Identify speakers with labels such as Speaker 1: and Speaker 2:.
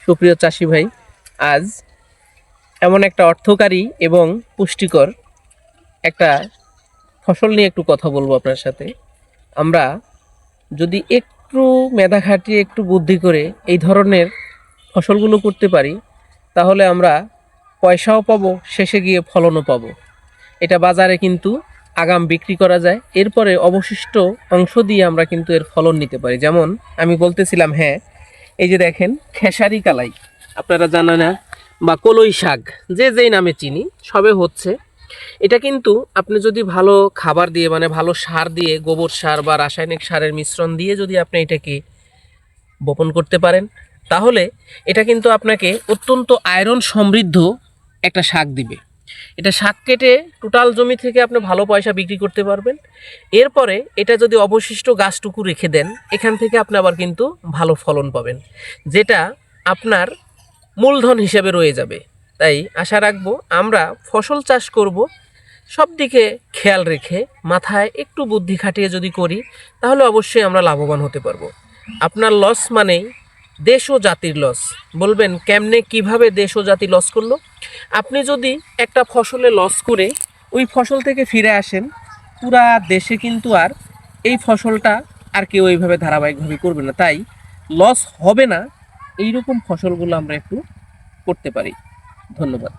Speaker 1: সুপ্রিয় চাষি ভাই, আজ এমন একটা অর্থকারী এবং পুষ্টিকর একটা ফসল নিয়ে একটু কথা বলবো আপনার সাথে। আমরা যদি একটু মেধা খাটিয়ে একটু বুদ্ধি করে এই ধরনের ফসলগুলো করতে পারি, তাহলে আমরা পয়সাও পাবো, শেষে গিয়ে ফলনও পাবো। এটা বাজারে কিন্তু আগাম বিক্রি করা যায়, এরপরে অবশিষ্ট অংশ দিয়ে আমরা কিন্তু এর ফলন নিতে পারি। যেমন আমি বলতেছিলাম, হ্যাঁ, এই যে দেখেন খেসারি কালাই, আপনারা জানেন না, বা কলই শাক, যে যেই নামে চিনি, সবে হচ্ছে। এটা কিন্তু আপনি যদি ভালো খাবার দিয়ে, মানে ভালো সার দিয়ে, গোবর সার বা রাসায়নিক সারের মিশ্রণ দিয়ে যদি আপনি এটাকে বপন করতে পারেন, তাহলে এটা কিন্তু আপনাকে অত্যন্ত আয়রন সমৃদ্ধ একটা শাক দিবে। এটা শাক কেটে টোটাল জমি থেকে আপনি ভালো পয়সা বিক্রি করতে পারবেন। এরপরে এটা যদি অবশিষ্ট গাছটুকু রেখে দেন, এখান থেকে আপনি আবার কিন্তু ভালো ফলন পাবেন, যেটা আপনার মূলধন হিসেবে রয়ে যাবে। তাই আশা রাখবো আমরা ফসল চাষ করব সব দিকে খেয়াল রেখে, মাথায় একটু বুদ্ধি খাটিয়ে যদি করি, তাহলে অবশ্যই আমরা লাভবান হতে পারবো। আপনার লস মানেই দেশ ও জাতির লস। বলবেন কেমনে, কিভাবে দেশ ও জাতি লস করলো? আপনি যদি একটা ফসলে লস করে ওই ফসল থেকে ফিরে আসেন, পুরা দেশে কিন্তু আর এই ফসলটা আর কেউ এইভাবে ধারাবাহিকভাবে করবে না। তাই লস হবে না এইরকম ফসলগুলো আমরা একটু করতে পারি। ধন্যবাদ।